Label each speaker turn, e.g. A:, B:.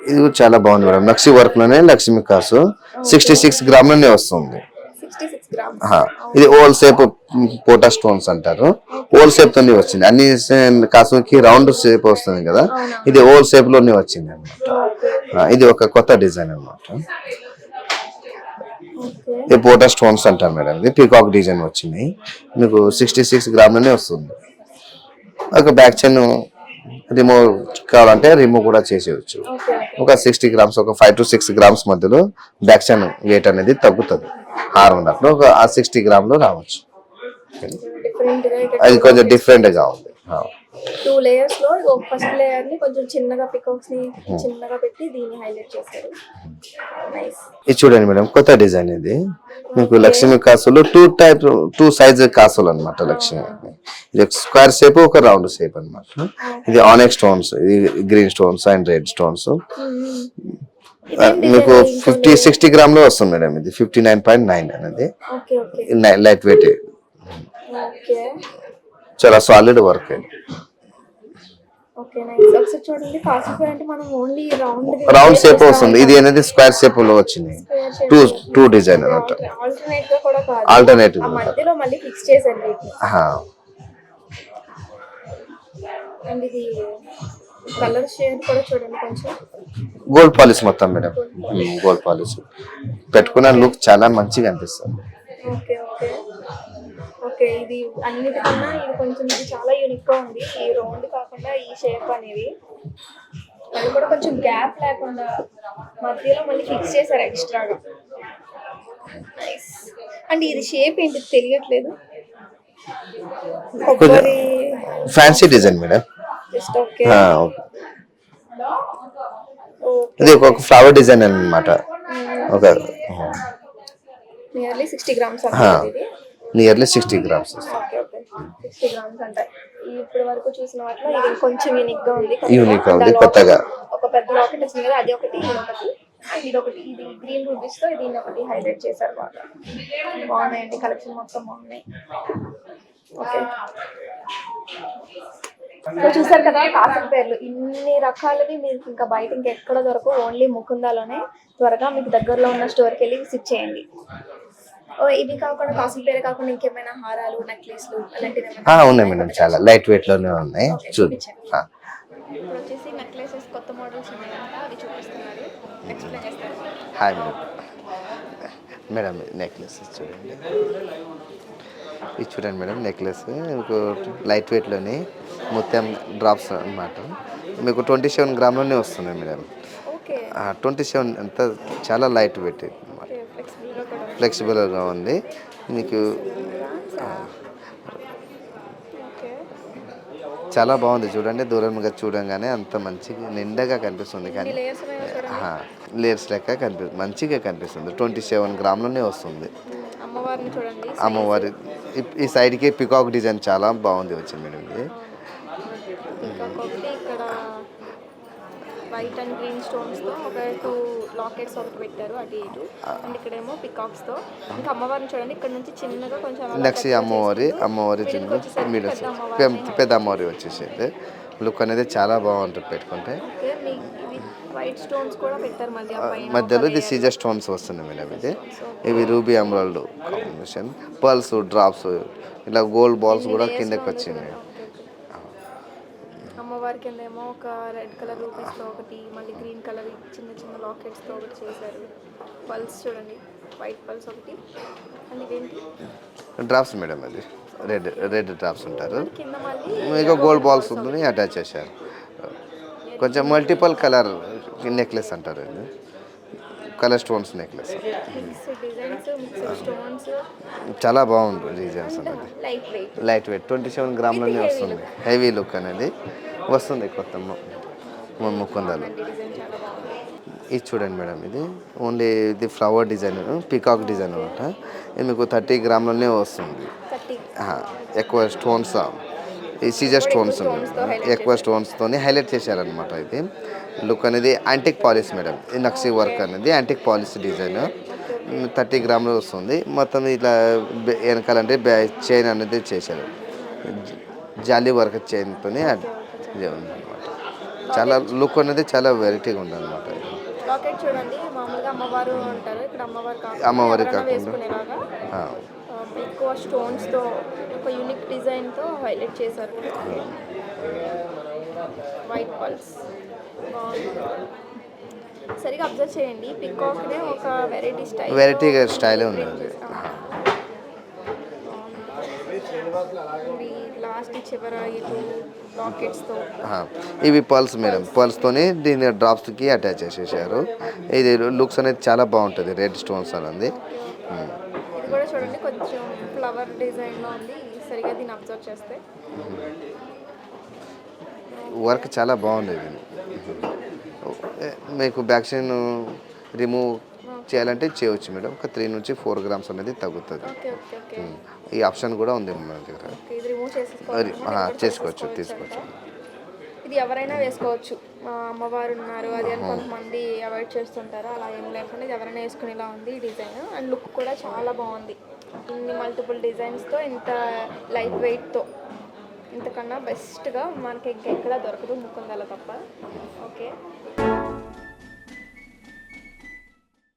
A: ఇది కూడా చాలా బాగుంది మేడం. నక్షి వర్క్ లోనే లక్ష్మీ కాసు 66 గ్రాములనే వస్తుంది.
B: 66 గ్రామ్స్.
A: ఇది ఓల్ సేప్ పోటా స్టోన్స్ అంటారు. ఓల్ షేప్ తోనే వచ్చింది. అన్ని కాసుకి రౌండ్ షేప్ వస్తుంది కదా, ఇది ఓల్ షేప్ లోనే వచ్చింది అనమాట. ఇది ఒక కొత్త డిజైన్ అనమాట. ఇది పోటా స్టోన్స్ అంటారు మేడం. ఇది పీకాక్ డిజైన్ వచ్చింది. మీకు 66 గ్రాములనే వస్తుంది. ఒక బ్యాక్ చైన్ రిమూవ్ కావాలంటే రిమూవ్ కూడా చేసేయచ్చు. ఒక 60 గ్రామ్స్, ఒక 5 to 6 గ్రామ్స్ మధ్యలో బ్యాక్ చైన్ వెయిట్ అనేది తగ్గుతుంది. హారం ఉన్నప్పుడు ఒక 60 గ్రాములు రావచ్చు. అది కొంచెం డిఫరెంట్ గా ఉంది.
B: 2 లేయర్స్ లో ఫస్ట్ లేయర్ ని కొంచెం చిన్నగా పికాక్స్ ని చిన్నగా పెట్టి దీన్ని హైలైట్ చేశారు. నైస్.
A: ఇది చూడండి మేడం, కొత్త డిజైన్ ఇది. మీకు లక్ష్మీ కాసులు 2 సైజ్ కాసులు అనమాట. లక్ష్మీ ఇది స్క్వేర్ షేప్, ఒక రౌండ్ షేప్ అనమాట. ఇది ఆనెక్స్ స్టోన్స్, ఇది green stones and red stones. మీకు 60 గ్రామ్ లో వస్తుంది మేడం. ఇది 59.9 అనేది లైట్ వెయిట్, చాలా సాలిడ్ వర్క్. రౌండ్ షేప్ వస్తుంది. ఇది అనేది స్క్వేర్ షేప్ లో వచ్చింది. టూ డిజైన్ అనమాట. ఆల్టర్నేట్ గోల్డ్ పాలిష్ మొత్తం మేడం. గోల్డ్ పాలిష్ పెట్టుకున్న లుక్ చాలా మంచిగా అనిపిస్తుంది.
B: ఓకే, ఇది అన్నిటికన్నా ఇది కొంచెం ఇది చాలా యూనిక్ గా ఉంది. ఈ రౌండ్ కాకుండా ఈ షేప్ అనేది అది కూడా కొంచెం గ్యాప్ లేకుండా మధ్యలో మళ్ళీ ఫిక్స్ చేశారు ఎక్స్ట్రాగా. నైస్. అండ్ ఇది షేప్ ఏంటి తెలియట్లేదు.
A: Fancy design madam.
B: Just okay.
A: ఇది ఒక ఫ్లవర్ డిజైన్ అన్నమాట. ఒక
B: నియర్లీ 60 గ్రామ్స్ అన్నమాట. ఇది
A: nearly 60 grams.
B: Okay okay, 60 grams అంటే ఇప్పటి వరకు చూసిన వాటిలో ఇది కొంచెం యూనిక్ గా ఉంది.
A: యూనిక్ గా ఉంది, కొత్తగా.
B: ఒక పెద్ద రాకెట్ వచ్చింది కదా, అది ఒకటి, ఇది ఒకటి, ఇది ఒకటి. ఇది గ్రీన్ రూబీస్ తో దీన్ని ఒకటి హైలైట్ చేశారు. బాగా బాగున్నాయండి, కలెక్షన్ మొత్తం బాగున్నాయి. ఓకే, సో చూసారు కదా కాసుల పేర్లు. ఇన్ని రకాలవి మీకు ఇంకా బయట ఇంకెక్కడ దొరకవు. ఓన్లీ ముకుందాలోనే. త్వరగా మీకు దగ్గరలో ఉన్న స్టోర్కి వెళ్ళి విజిట్ చేయండి. ఇవి కాకుండా కాసుల పేరు కాకుండా ఇంకేమైనా హారాలు, నెక్లెస్లు అలాంటివి
A: ఉన్నాయి మేడం. చాలా లైట్ వెయిట్ లోనే ఉన్నాయి.
B: ఇప్పుడు వచ్చేసి నెక్లెసెస్ కొత్త మోడల్స్ ఉన్నాయంట, అవి చూపిస్తున్నారు. ఎక్స్ప్లెయిన్ చేస్తారు.
A: Hi madam. నెక్లెసెస్ చూడండి. ఇది చూడండి మేడం, నెక్లెస్ మీకు లైట్ వెయిట్లోని ముత్యం డ్రాప్స్ అనమాట. మీకు 27 గ్రామ్లోనే వస్తుంది మేడం. 27 అంత చాలా లైట్ వెయిట్ అనమాట. ఫ్లెక్సిబుల్గా ఉంది. మీకు చాలా బాగుంది. చూడండి, దూరంగా చూడంగానే అంత మంచిగా నిండగా కనిపిస్తుంది. కానీ లేయర్స్ లెక్క మంచిగా కనిపిస్తుంది. 27 గ్రామ్లోనే వస్తుంది. అమ్మవారి ఈ సైడ్కి పికాక్ డిజైన్ చాలా బాగుంది వచ్చింది మేడం. ఇది
B: వైట్ అండ్ గ్రీన్ స్టోన్స్ తో ఒక 2 లాకెట్స్ ఒకటి పెట్టారు అటు ఇటు. అండ్ ఇక్కడేమో పికాక్స్ తో. ఇంకా అమ్మవారిని చూడండి, ఇక్కడ నుంచి చిన్నగా కొంచెం
A: నెక్స్ట్ అమ్మవారి చిన్న పెద్ద అమ్మవారి వచ్చేసి లుక్ అనేది చాలా బాగుంటుంది పెట్టుకుంటే.
B: వైట్ స్టోన్స్ కూడా పెట్టారు
A: మధ్యలో. ఇది సీజర్ స్టోన్స్ వస్తుంది మేడం. ఇవి ruby emerald combination. Pearls, drops, ఇలా గోల్డ్ బాల్స్ కూడా కిందకి వచ్చింది.
B: అమ్మవారి కింద ఏమో ఒక రెడ్ కలర్ రూపీస్ తో ఒకటి, మళ్ళీ గ్రీన్ కలర్ చిన్న చిన్న లాకెట్స్ తో ఒకటి చేశారు. పల్స్ చూడండి, వైట్ పల్స్ ఒకటి. అండ్ ఇదేంటి
A: డ్రాప్స్ మేడం. అది రెడ్ డ్రాప్స్ ఉంటారు. ఇంకా గోల్డ్ బాల్స్ ఉంటుంది అటాచ్ చేశారు. కొంచెం మల్టిపుల్ కలర్ నెక్లెస్ అంటారు. ఇది కలర్ స్టోన్స్ నెక్లెస్. చాలా బాగుంది డిజైన్స్ అనేది. లైట్ వెయిట్ 27 గ్రామ్లోనే వస్తుంది. హెవీ లుక్ అనేది వస్తుంది కొత్త ముకుందాలు. ఇది చూడండి మేడం, ఇది ఓన్లీ ఇది ఫ్లవర్ డిజైన్, పీకాక్ డిజైన్ అనమాట. ఇది మీకు 30 గ్రామ్లోనే వస్తుంది. ఎక్కువ స్టోన్స్, ఈ సీజర్ స్టోన్స్ ఎక్కువ స్టోన్స్తోని హైలైట్ చేశారనమాట. ఇది లుక్ అనేది యాంటిక్ పాలిష్ మేడం. ఈ నక్షి వర్క్ అనేది యాంటిక్ పాలిష్ డిజైన్ 30 గ్రాములు వస్తుంది. మొత్తం ఇట్లా వెనకాలంటే చైన్ అనేది చేశారు. జాలీ వర్క్ చైన్తోని ఇది ఉందన్నమాట. చాలా లుక్ అనేది చాలా వెరైటీగా ఉంటుంది అనమాట.
B: లాకెట్ చూడండి, మామూలుగా అమ్మవారు అంటారు, ఇక్కడ అమ్మవారు
A: అమ్మవారి
B: ఎవరైనా
A: కాకుండా
B: వేసుకునేలాగా
A: ఆ,
B: ఎక్కువ స్టోన్స్తో ఒక యూనిక్ డిజైన్తో హైలైట్ చేశారు. వైట్ పల్స్ బాగుంది. సరిగా అబ్జర్వ్ చేయండి, పికాక్నే ఒక
A: వెరైటీగా స్టైలే ఉంది అది.
B: లాస్ట్ చివర ఇటు లాకెట్స్తో
A: ఆ, ఇవి పర్ల్స్ మేడం, పర్ల్స్తోని దీన్ని డ్రాప్స్కి అటాచ్ చేసేసారు. ఇది లుక్స్ అనేది చాలా బాగుంటుంది, రెడ్ స్టోన్స్ అనేది.
B: ఇది కూడా చూడండి, కొంచెం ఫ్లవర్ డిజైన్లో ఉంది. సరిగా దీన్ని అబ్జర్వ్ చేస్తే
A: వర్క్ చాలా బాగుంది ఇది. మీకు బ్యాక్ సైడ్ రిమూవ్ చేయాలంటే చేయవచ్చు మేడం. ఒక 3 నుంచి 4 గ్రామ్స్ అనేది తగ్గుతుంది.
B: ఓకే ఓకే ఓకే
A: ఈ ఆప్షన్ కూడా ఉంది మన దగ్గర.
B: ఓకే, ఇది రిమూవ్ చేసేసుకోవాలి.
A: తీసుకోవచ్చు.
B: ఇది ఎవరైనా వేసుకోవచ్చు. అమ్మవారు ఉన్నారు అది అని కొంతమంది అవాయిడ్ చేస్తుంటారు, అలా ఏం లేకుండా ఇది ఎవరైనా వేసుకునేలా ఉంది ఈ డిజైన్. అండ్ లుక్ కూడా చాలా బాగుంది. ఇన్ని మల్టిపుల్ డిజైన్స్తో, ఇంత లైట్ వెయిట్తో, ఇంతకన్నా బెస్ట్గా మనకి ఇంకెక్కడా దొరకదు ముకుందల తప్ప. ఓకే.